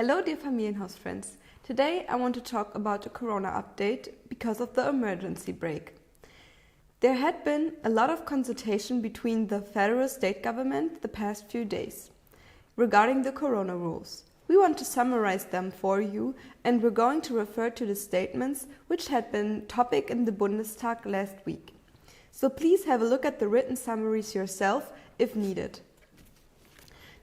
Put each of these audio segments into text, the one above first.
Hello dear Familienhaus-friends. Today I want to talk about the Corona update because of the emergency break. There had been a lot of consultation between the federal state government the past few days regarding the Corona rules. We want to summarize them for you, and we're going to refer to the statements which had been topic in the Bundestag last week. So please have a look at the written summaries yourself if needed.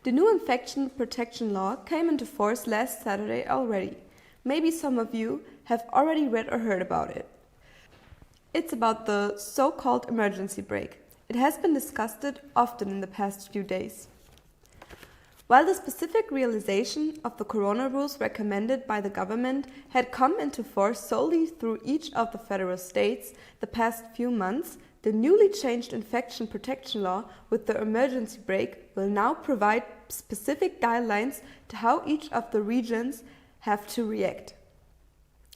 The new infection protection law came into force last Saturday already. Maybe some of you have already read or heard about it. It's about the so-called emergency break. It has been discussed often in the past few days. While the specific realization of the Corona rules recommended by the government had come into force solely through each of the federal states the past few months, the newly changed infection protection law with the emergency break will now provide specific guidelines to how each of the regions have to react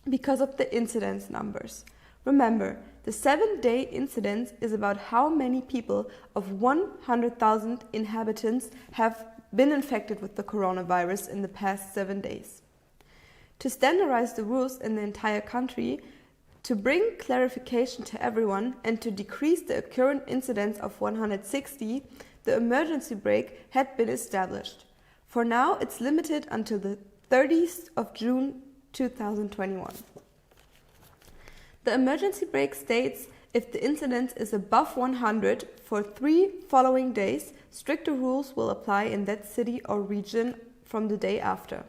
because of the incidence numbers. Remember, the 7-day incidence is about how many people of 100,000 inhabitants have been infected with the coronavirus in the past 7 days. To standardize the rules in the entire country, to bring clarification to everyone, and to decrease the current incidence of 160, the emergency break had been established. For now, it's limited until the 30th of June 2021. The emergency break states if the incidence is above 100 for 3 following days, stricter rules will apply in that city or region from the day after.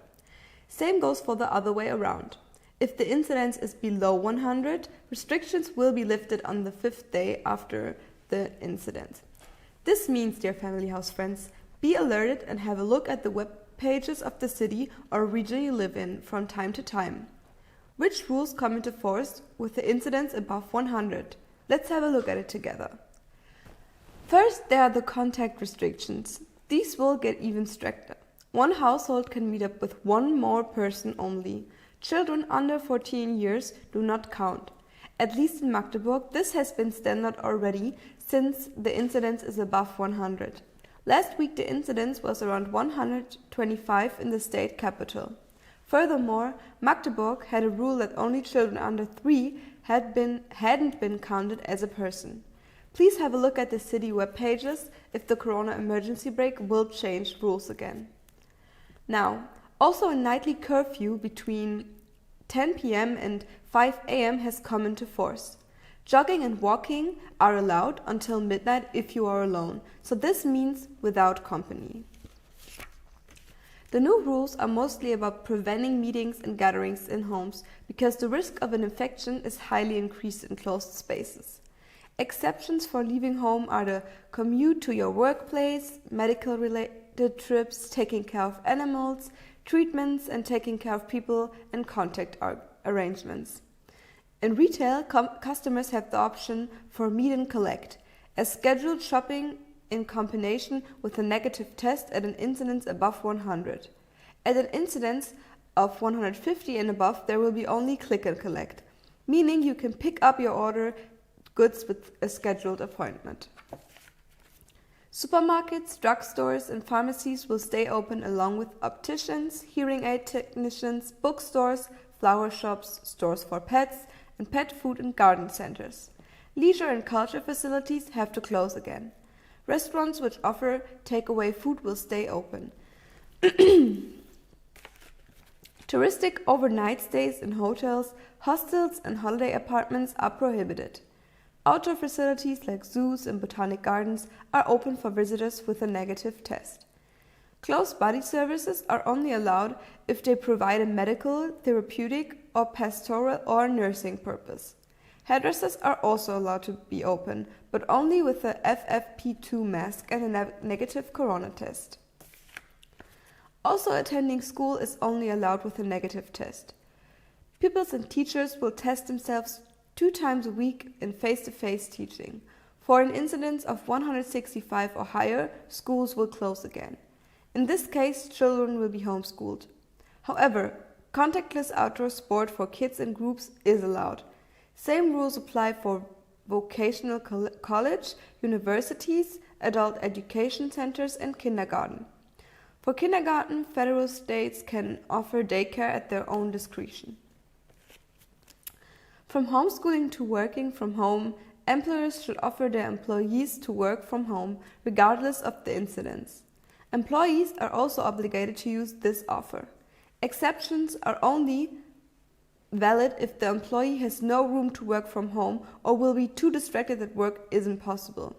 Same goes for the other way around. If the incidence is below 100, restrictions will be lifted on the 5th day after the incident. This means, dear Familienhaus-friends, be alerted and have a look at the web pages of the city or region you live in from time to time. Which rules come into force with the incidence above 100? Let's have a look at it together. First, there are the contact restrictions. These will get even stricter. One household can meet up with one more person only. Children under 14 years do not count. At least in Magdeburg, this has been standard already since the incidence is above 100. Last week the incidence was around 125 in the state capital. Furthermore, Magdeburg had a rule that only children under 3 hadn't been counted as a person. Please have a look at the city web pages if the Corona emergency break will change rules again. Now, also a nightly curfew between 10 p.m. and 5 a.m. has come into force. Jogging and walking are allowed until midnight if you are alone, so this means without company. The new rules are mostly about preventing meetings and gatherings in homes because the risk of an infection is highly increased in closed spaces. Exceptions for leaving home are the commute to your workplace, medical-related trips, taking care of animals, treatments and taking care of people, and contact arrangements. In retail, customers have the option for meet and collect, as scheduled shopping in combination with a negative test at an incidence above 100. At an incidence of 150 and above, there will be only click and collect, meaning you can pick up your order goods with a scheduled appointment. Supermarkets, drugstores and pharmacies will stay open along with opticians, hearing aid technicians, bookstores, flower shops, stores for pets, and pet food and garden centers. Leisure and culture facilities have to close again. Restaurants which offer takeaway food will stay open. Touristic overnight stays in hotels, hostels and holiday apartments are prohibited. Outdoor facilities like zoos and botanic gardens are open for visitors with a negative test. Close body services are only allowed if they provide a medical, therapeutic, or pastoral or nursing purpose. Hairdressers are also allowed to be open, but only with a FFP2 mask and a negative corona test. Also, attending school is only allowed with a negative test. Pupils and teachers will test themselves 2 times a week in face-to-face teaching. For an incidence of 165 or higher, schools will close again. In this case, children will be homeschooled. However, contactless outdoor sport for kids and groups is allowed. Same rules apply for vocational college, universities, adult education centers and kindergarten. For kindergarten, federal states can offer daycare at their own discretion. From homeschooling to working from home, employers should offer their employees to work from home regardless of the incidence. Employees are also obligated to use this offer. Exceptions are only valid if the employee has no room to work from home or will be too distracted that work isn't possible.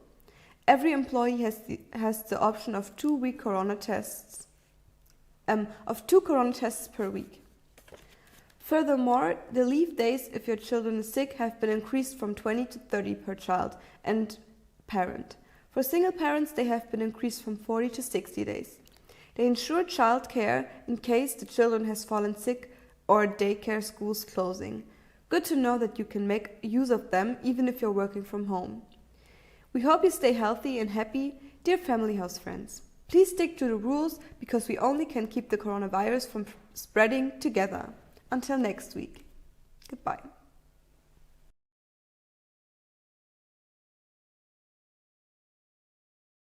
Every employee has the option of 2 corona tests per week. Furthermore, the leave days if your children is sick have been increased from 20 to 30 per child and parent. For single parents, they have been increased from 40 to 60 days. They ensure childcare in case the children has fallen sick or daycare schools closing. Good to know that you can make use of them even if you're working from home. We hope you stay healthy and happy, dear Family House friends. Please stick to the rules because we only can keep the coronavirus from spreading together. Until next week. Goodbye.